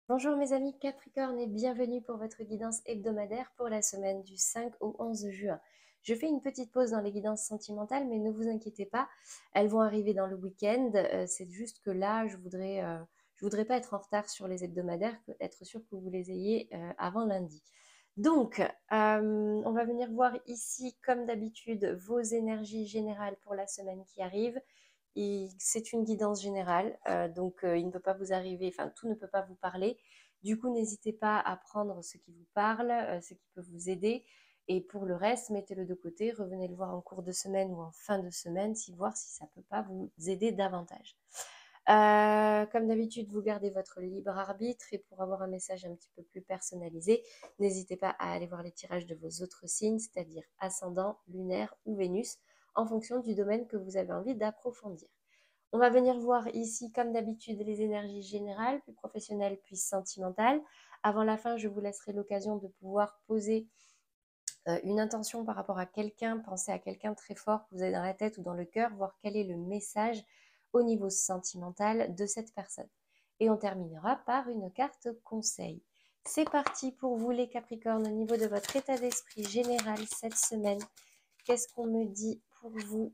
Bonjour mes amis Capricorne et bienvenue pour votre guidance hebdomadaire pour la semaine du 5 au 11 juin. Je fais une petite pause dans les guidances sentimentales, mais ne vous inquiétez pas, elles vont arriver dans le week-end. C'est juste que là, je voudrais pas être en retard sur les hebdomadaires, être sûr que vous les ayez avant lundi. Donc, on va venir voir ici, comme d'habitude, vos énergies générales pour la semaine qui arrive. C'est une guidance générale, donc il ne peut pas vous arriver, enfin tout ne peut pas vous parler. Du coup, n'hésitez pas à prendre ce qui vous parle, ce qui peut vous aider. Et pour le reste, mettez-le de côté, revenez le voir en cours de semaine ou en fin de semaine, voir si ça ne peut pas vous aider davantage. Comme d'habitude, vous gardez votre libre arbitre et pour avoir un message un petit peu plus personnalisé, n'hésitez pas à aller voir les tirages de vos autres signes, c'est-à-dire ascendant, lunaire ou Vénus, en fonction du domaine que vous avez envie d'approfondir. On va venir voir ici, comme d'habitude, les énergies générales, puis professionnelles, puis sentimentales. Avant la fin, je vous laisserai l'occasion de pouvoir poser une intention par rapport à quelqu'un, penser à quelqu'un très fort que vous avez dans la tête ou dans le cœur, voir quel est le message au niveau sentimental de cette personne. Et on terminera par une carte conseil. C'est parti pour vous les Capricornes au niveau de votre état d'esprit général cette semaine. Qu'est-ce qu'on me dit pour vous?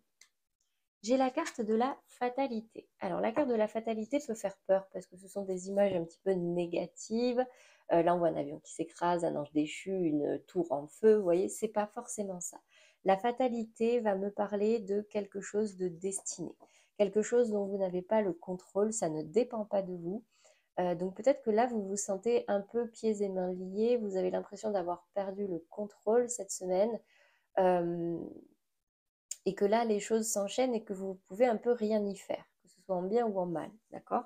J'ai la carte de la fatalité. Alors, la carte de la fatalité peut faire peur parce que ce sont des images un petit peu négatives. Là, on voit un avion qui s'écrase, un ange déchu, une tour en feu. Vous voyez, c'est pas forcément ça. La fatalité va me parler de quelque chose de destiné, quelque chose dont vous n'avez pas le contrôle, ça ne dépend pas de vous. Donc peut-être que là, vous vous sentez un peu pieds et mains liés, vous avez l'impression d'avoir perdu le contrôle cette semaine. Euh, et que là, les choses s'enchaînent et que vous pouvez un peu rien y faire, que ce soit en bien ou en mal, d'accord?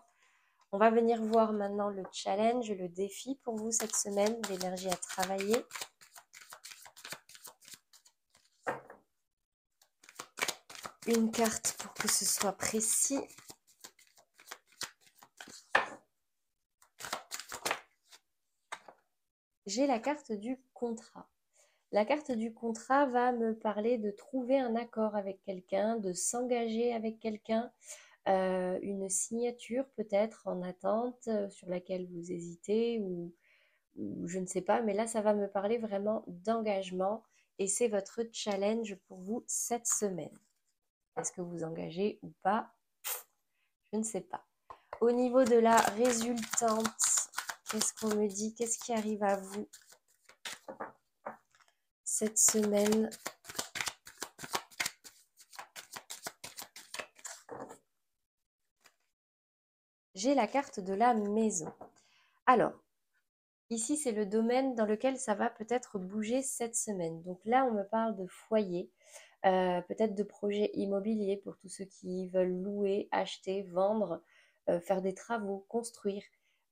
On va venir voir maintenant le challenge, le défi pour vous cette semaine, l'énergie à travailler. Une carte pour que ce soit précis. J'ai la carte du contrat. La carte du contrat va me parler de trouver un accord avec quelqu'un, de s'engager avec quelqu'un, une signature peut-être en attente sur laquelle vous hésitez ou je ne sais pas, mais là, ça va me parler vraiment d'engagement et c'est votre challenge pour vous cette semaine. Est-ce que vous engagez ou pas? Je ne sais pas. Au niveau de la résultante, qu'est-ce qu'on me dit? Qu'est-ce qui arrive à vous cette semaine? J'ai la carte de la maison. Alors, ici, c'est le domaine dans lequel ça va peut-être bouger cette semaine. Donc là, on me parle de foyer, peut-être de projets immobiliers pour tous ceux qui veulent louer, acheter, vendre, faire des travaux, construire.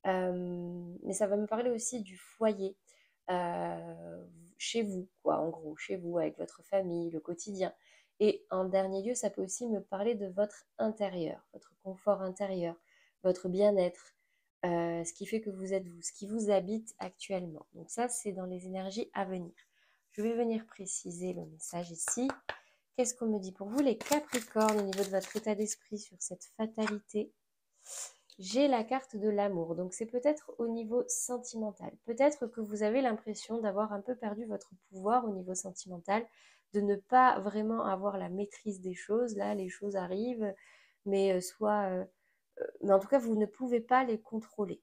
Mais ça va me parler aussi du foyer, chez vous, quoi, en gros, chez vous, avec votre famille, le quotidien. Et en dernier lieu, ça peut aussi me parler de votre intérieur, votre confort intérieur, votre bien-être, ce qui fait que vous êtes vous, ce qui vous habite actuellement. Donc ça, c'est dans les énergies à venir. Je vais venir préciser le message ici. Qu'est-ce qu'on me dit pour vous, les Capricornes, au niveau de votre état d'esprit sur cette fatalité? J'ai la carte de l'amour, donc c'est peut-être au niveau sentimental. Peut-être que vous avez l'impression d'avoir un peu perdu votre pouvoir au niveau sentimental, de ne pas vraiment avoir la maîtrise des choses. Là, les choses arrivent, mais mais en tout cas, vous ne pouvez pas les contrôler.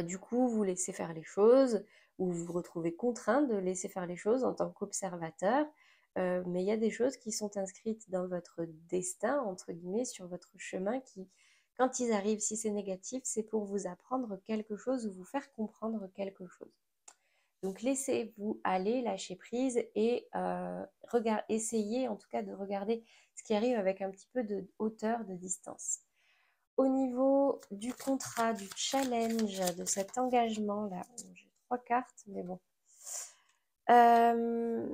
Du coup, vous laissez faire les choses ou vous vous retrouvez contraint de laisser faire les choses en tant qu'observateur. Mais il y a des choses qui sont inscrites dans votre destin, entre guillemets, sur votre chemin qui, quand ils arrivent, si c'est négatif, c'est pour vous apprendre quelque chose ou vous faire comprendre quelque chose. Donc laissez-vous aller, lâcher prise et essayez en tout cas de regarder ce qui arrive avec un petit peu de hauteur, de distance. Au niveau du contrat, du challenge, de cet engagement-là, j'ai trois cartes, mais bon. Euh,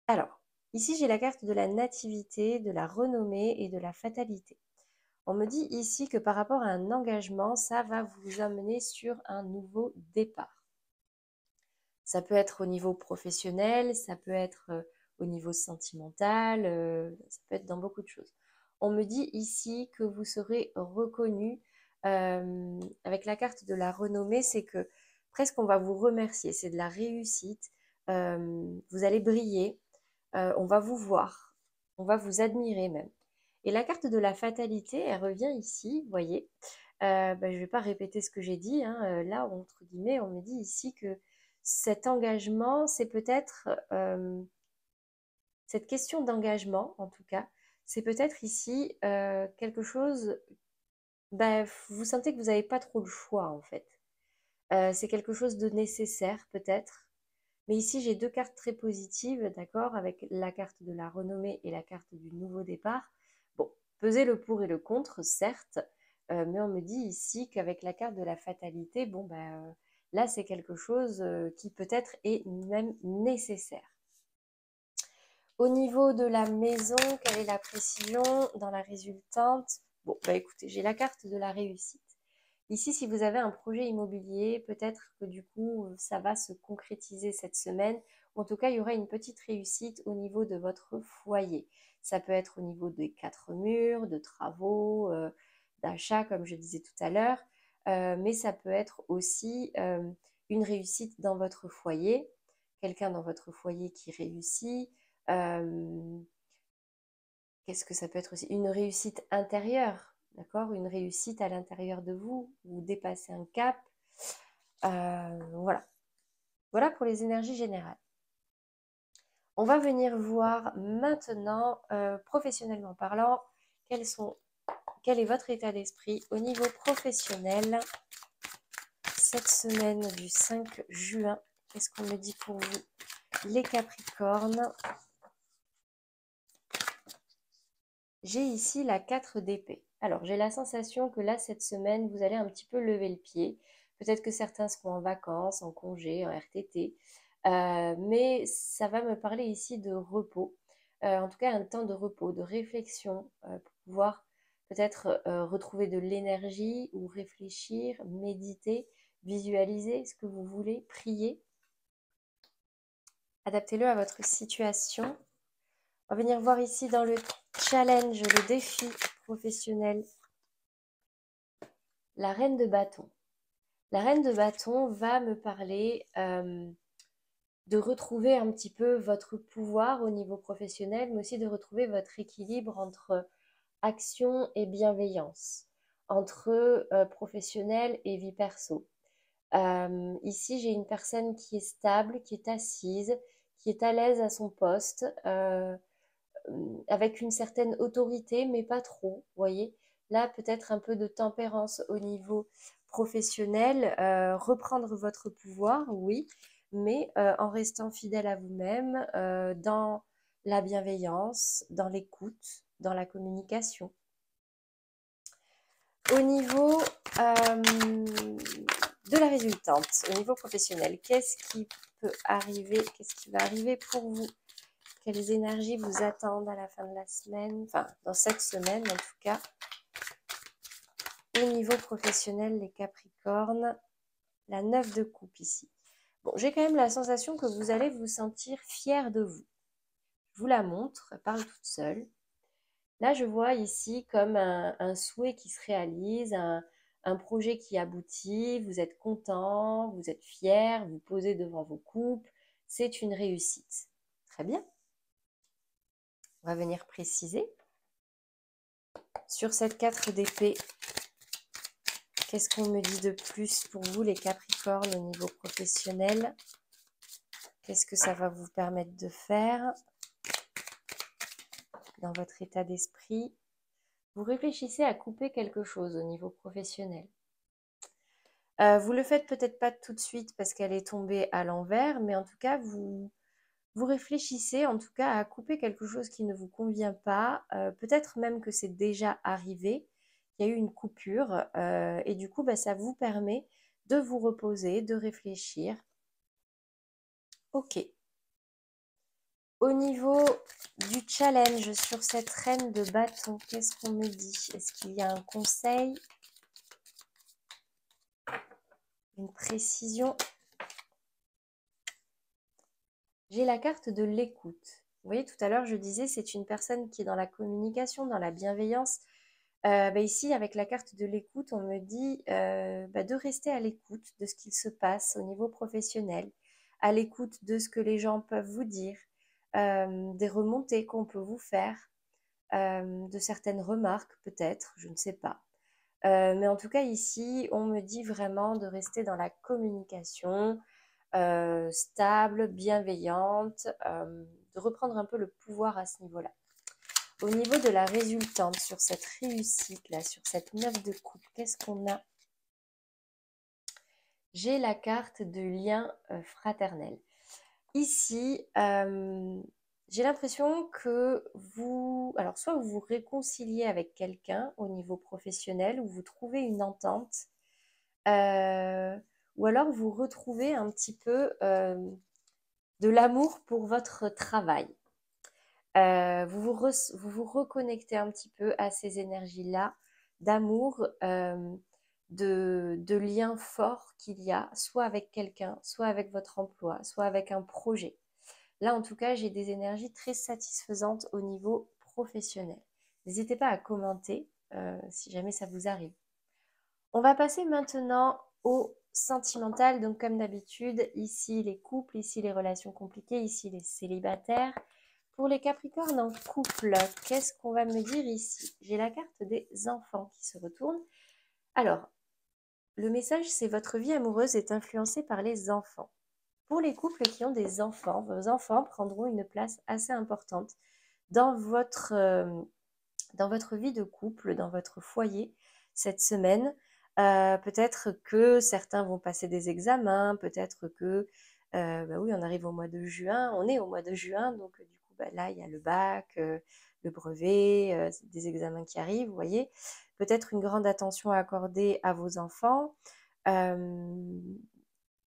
alors, ici, j'ai la carte de la nativité, de la renommée et de la fatalité. On me dit ici que par rapport à un engagement, ça va vous amener sur un nouveau départ. Ça peut être au niveau professionnel, ça peut être au niveau sentimental, ça peut être dans beaucoup de choses. On me dit ici que vous serez reconnu Avec la carte de la renommée, c'est que presque on va vous remercier, c'est de la réussite. Vous allez briller, on va vous voir, on va vous admirer même. Et la carte de la fatalité, elle revient ici, vous voyez. Je ne vais pas répéter ce que j'ai dit, hein. Là, entre guillemets, on me dit ici que cet engagement, c'est peut-être, cette question d'engagement, en tout cas, c'est peut-être ici quelque chose, vous sentez que vous n'avez pas trop le choix, en fait. C'est quelque chose de nécessaire, peut-être. Mais ici, j'ai deux cartes très positives, d'accord, avec la carte de la renommée et la carte du nouveau départ. Bon, pesez le pour et le contre, certes, mais on me dit ici qu'avec la carte de la fatalité, là, c'est quelque chose qui peut-être est même nécessaire. Au niveau de la maison, quelle est la précision dans la résultante? Bon, écoutez, j'ai la carte de la réussite. Ici, si vous avez un projet immobilier, peut-être que du coup, ça va se concrétiser cette semaine. En tout cas, il y aura une petite réussite au niveau de votre foyer. Ça peut être au niveau des 4 murs, de travaux, d'achat, comme je disais tout à l'heure. Mais ça peut être aussi une réussite dans votre foyer. Quelqu'un dans votre foyer qui réussit. Qu'est-ce que ça peut être aussi? Une réussite intérieure, d'accord? Une réussite à l'intérieur de vous, vous dépassez un cap. Voilà. Voilà pour les énergies générales. On va venir voir maintenant, professionnellement parlant, quel est votre état d'esprit au niveau professionnel cette semaine du 5 juin. Qu'est-ce qu'on me dit pour vous, les Capricornes? J'ai ici la 4 d'épée. Alors, j'ai la sensation que là, cette semaine, vous allez un petit peu lever le pied. Peut-être que certains seront en vacances, en congé, en RTT. Mais ça va me parler ici de repos. En tout cas, un temps de repos, de réflexion, pour pouvoir peut-être retrouver de l'énergie ou réfléchir, méditer, visualiser ce que vous voulez, prier. Adaptez-le à votre situation. On va venir voir ici dans le challenge, le défi professionnel, la reine de bâton. La reine de bâton va me parler de retrouver un petit peu votre pouvoir au niveau professionnel, mais aussi de retrouver votre équilibre entre action et bienveillance, entre professionnel et vie perso. Ici, j'ai une personne qui est stable, qui est assise, qui est à l'aise à son poste, avec une certaine autorité, mais pas trop, vous voyez. Là, peut-être un peu de tempérance au niveau professionnel, reprendre votre pouvoir, oui, mais en restant fidèle à vous-même, dans la bienveillance, dans l'écoute, dans la communication. Au niveau de la résultante, au niveau professionnel, qu'est-ce qui peut arriver, qu'est-ce qui va arriver pour vous? Quelles énergies vous attendent à la fin de la semaine, enfin dans cette semaine en tout cas. Au niveau professionnel, les Capricornes, la 9 de coupe ici. Bon, j'ai quand même la sensation que vous allez vous sentir fier de vous. Je vous la montre, elle parle toute seule. Là, je vois ici comme un souhait qui se réalise, un projet qui aboutit, vous êtes content, vous êtes fier, vous posez devant vos coupes, c'est une réussite. Très bien. On va venir préciser. Sur cette 4 d'épée, qu'est-ce qu'on me dit de plus pour vous, les Capricornes, au niveau professionnel? Qu'est-ce que ça va vous permettre de faire dans votre état d'esprit? Vous réfléchissez à couper quelque chose au niveau professionnel. Vous le faites peut-être pas tout de suite parce qu'elle est tombée à l'envers, mais en tout cas, vous réfléchissez en tout cas à couper quelque chose qui ne vous convient pas. Peut-être même que c'est déjà arrivé, qu'il y a eu une coupure, et du coup, ça vous permet de vous reposer, de réfléchir. Ok. Au niveau du challenge sur cette reine de bâton, qu'est-ce qu'on me dit? Est-ce qu'il y a un conseil? Une précision? J'ai la carte de l'écoute. Vous voyez, tout à l'heure, je disais, c'est une personne qui est dans la communication, dans la bienveillance. Ici, avec la carte de l'écoute, on me dit de rester à l'écoute de ce qu'il se passe au niveau professionnel, à l'écoute de ce que les gens peuvent vous dire, des remontées qu'on peut vous faire, de certaines remarques peut-être, je ne sais pas. Mais en tout cas, ici, on me dit vraiment de rester dans la communication stable, bienveillante, de reprendre un peu le pouvoir à ce niveau-là. Au niveau de la résultante sur cette réussite-là, sur cette 9 de coupe, qu'est-ce qu'on a? J'ai la carte de lien fraternel. Ici, j'ai l'impression que vous, alors soit vous vous réconciliez avec quelqu'un au niveau professionnel, ou vous trouvez une entente, ou alors vous retrouvez un petit peu de l'amour pour votre travail. Vous vous reconnectez un petit peu à ces énergies-là d'amour, de liens forts qu'il y a, soit avec quelqu'un, soit avec votre emploi, soit avec un projet. Là, en tout cas, j'ai des énergies très satisfaisantes au niveau professionnel. N'hésitez pas à commenter si jamais ça vous arrive. On va passer maintenant au sentimental. Donc, comme d'habitude, ici les couples, ici les relations compliquées, ici les célibataires. Pour les Capricornes en couple, qu'est-ce qu'on va me dire ici? J'ai la carte des enfants qui se retourne. Alors, le message, c'est votre vie amoureuse est influencée par les enfants. Pour les couples qui ont des enfants, vos enfants prendront une place assez importante dans votre vie de couple, dans votre foyer cette semaine. Peut-être que certains vont passer des examens, peut-être que, oui, on arrive au mois de juin, on est au mois de juin, donc du coup, là, il y a le bac, le brevet, des examens qui arrivent, vous voyez. Peut-être une grande attention à accorder à vos enfants.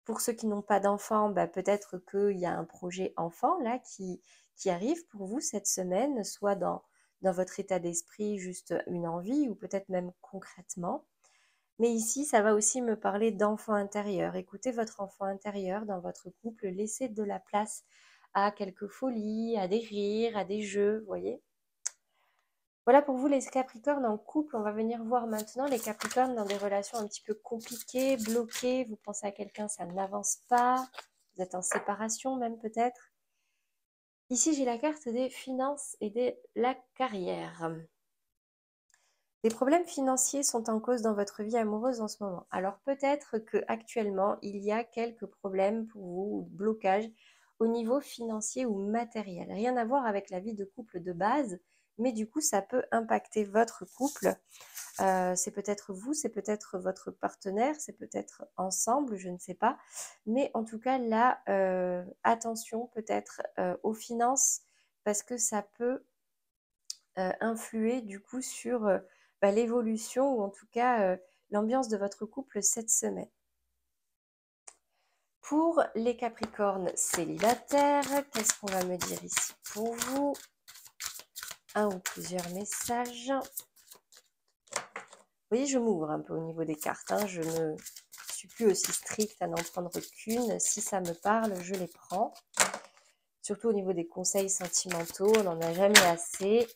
Pour ceux qui n'ont pas d'enfants, peut-être qu'il y a un projet enfant là qui arrive pour vous cette semaine, soit dans votre état d'esprit, juste une envie, ou peut-être même concrètement. Mais ici, ça va aussi me parler d'enfant intérieur. Écoutez votre enfant intérieur dans votre couple, laissez de la place à quelques folies, à des rires, à des jeux, vous voyez. Voilà pour vous les Capricornes en couple. On va venir voir maintenant les Capricornes dans des relations un petit peu compliquées, bloquées. Vous pensez à quelqu'un, ça n'avance pas. Vous êtes en séparation même peut-être. Ici, j'ai la carte des finances et de la carrière. Des problèmes financiers sont en cause dans votre vie amoureuse en ce moment. Alors peut-être qu'actuellement, il y a quelques problèmes pour vous, ou blocages au niveau financier ou matériel. Rien à voir avec la vie de couple de base, mais du coup, ça peut impacter votre couple. C'est peut-être vous, c'est peut-être votre partenaire, c'est peut-être ensemble, je ne sais pas. Mais en tout cas, là, attention peut-être aux finances, parce que ça peut influer du coup sur l'évolution, ou en tout cas l'ambiance de votre couple cette semaine. Pour les Capricornes célibataires, qu'est-ce qu'on va me dire ici pour vous? Un ou plusieurs messages. Vous voyez, je m'ouvre un peu au niveau des cartes. Je ne suis plus aussi stricte à n'en prendre qu'une. Si ça me parle, je les prends. Surtout au niveau des conseils sentimentaux, on n'en a jamais assez.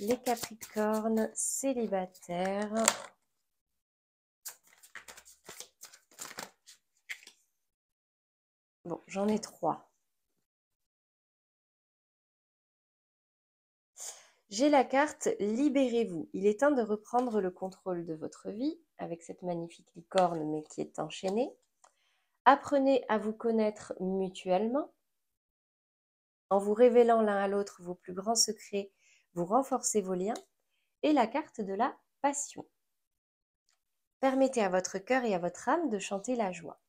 Les Capricornes célibataires. Bon, j'en ai 3. J'ai la carte « Libérez-vous ». Il est temps de reprendre le contrôle de votre vie avec cette magnifique licorne, mais qui est enchaînée. Apprenez à vous connaître mutuellement. En vous révélant l'un à l'autre vos plus grands secrets, vous renforcez vos liens. Et la carte de la passion. Permettez à votre cœur et à votre âme de chanter la joie.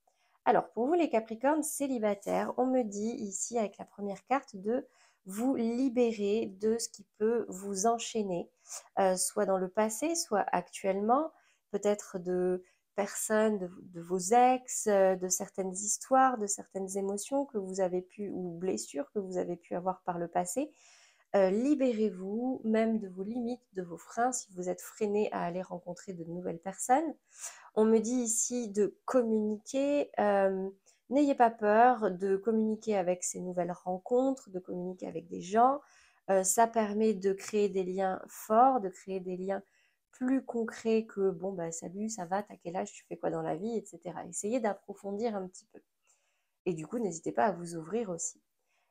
Alors, pour vous les Capricornes célibataires, on me dit ici avec la première carte de vous libérer de ce qui peut vous enchaîner, soit dans le passé, soit actuellement, peut-être de personnes, de vos ex, de certaines histoires, de certaines émotions que vous avez pu, ou blessures que vous avez pu avoir par le passé. Libérez-vous même de vos limites, de vos freins, si vous êtes freiné à aller rencontrer de nouvelles personnes. On me dit ici de communiquer. N'ayez pas peur de communiquer avec ces nouvelles rencontres, de communiquer avec des gens. Ça permet de créer des liens forts, de créer des liens plus concrets que bon, bah salut, ça va, t'as quel âge, tu fais quoi dans la vie, etc. Essayez d'approfondir un petit peu. Et du coup, n'hésitez pas à vous ouvrir aussi.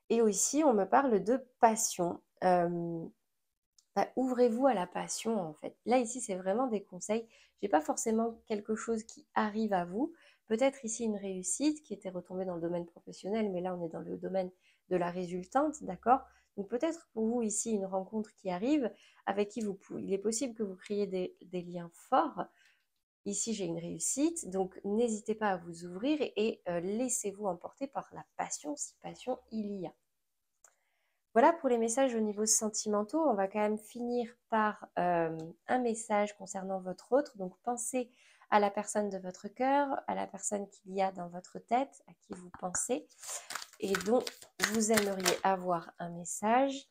Et aussi, on me parle de passion. Bah, ouvrez-vous à la passion, en fait. Là, ici, c'est vraiment des conseils. J'ai pas forcément quelque chose qui arrive à vous. Peut-être ici une réussite qui était retombée dans le domaine professionnel, mais là, on est dans le domaine de la résultante, d'accord? Donc peut-être pour vous ici une rencontre qui arrive avec qui il est possible que vous créiez des liens forts. Ici, j'ai une réussite, donc n'hésitez pas à vous ouvrir et laissez-vous emporter par la passion, si passion il y a. Voilà pour les messages au niveau sentimentaux. On va quand même finir par un message concernant votre autre. Donc pensez à la personne de votre cœur, à la personne qu'il y a dans votre tête, à qui vous pensez et dont vous aimeriez avoir un message.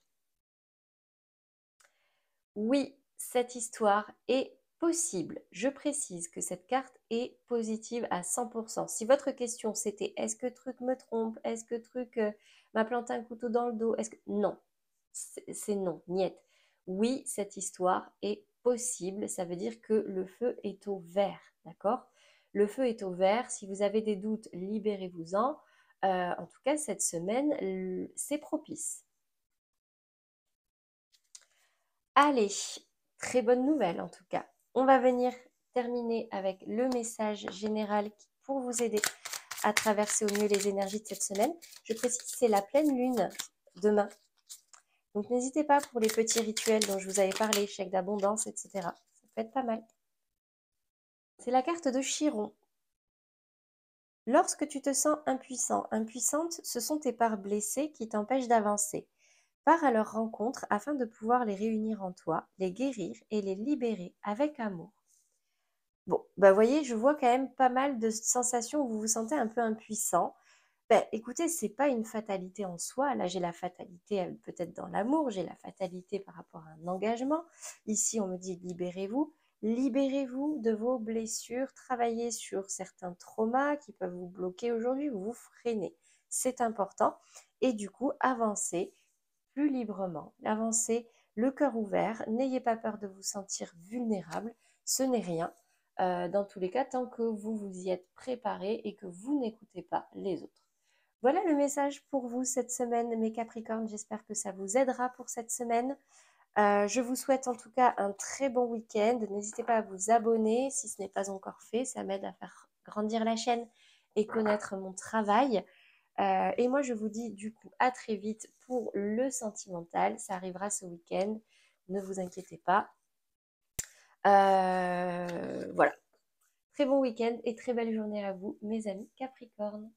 Oui, cette histoire est possible. Je précise que cette carte est positive à 100%. Si votre question c'était est-ce que truc me trompe, est-ce que truc m'a planté un couteau dans le dos, est-ce que non, c'est non, niet. Oui, cette histoire est possible. Ça veut dire que le feu est au vert, d'accord? Le feu est au vert. Si vous avez des doutes, libérez-vous-en. En tout cas, cette semaine, c'est propice. Allez, très bonne nouvelle en tout cas. On va venir terminer avec le message général pour vous aider à traverser au mieux les énergies de cette semaine. Je précise, c'est la pleine lune demain. Donc n'hésitez pas pour les petits rituels dont je vous avais parlé, chèque d'abondance, etc. Ça peut être pas mal. C'est la carte de Chiron. Lorsque tu te sens impuissant, impuissante, ce sont tes parts blessées qui t'empêchent d'avancer. Pars à leur rencontre afin de pouvoir les réunir en toi, les guérir et les libérer avec amour. Bon, bah voyez, je vois quand même pas mal de sensations où vous vous sentez un peu impuissant. Ben, écoutez, c'est pas une fatalité en soi. Là, j'ai la fatalité peut-être dans l'amour, j'ai la fatalité par rapport à un engagement. Ici, on me dit libérez-vous. Libérez-vous de vos blessures, travaillez sur certains traumas qui peuvent vous bloquer aujourd'hui ou vous freiner. C'est important. Et du coup, avancez plus librement. Avancez le cœur ouvert. N'ayez pas peur de vous sentir vulnérable. Ce n'est rien. Dans tous les cas, tant que vous vous y êtes préparé et que vous n'écoutez pas les autres. Voilà le message pour vous cette semaine, mes Capricornes. J'espère que ça vous aidera pour cette semaine. Je vous souhaite en tout cas un très bon week-end. N'hésitez pas à vous abonner si ce n'est pas encore fait. Ça m'aide à faire grandir la chaîne et connaître mon travail. Et moi, je vous dis du coup à très vite pour le sentimental. Ça arrivera ce week-end. Ne vous inquiétez pas. Voilà. Très bon week-end et très belle journée à vous, mes amis Capricornes.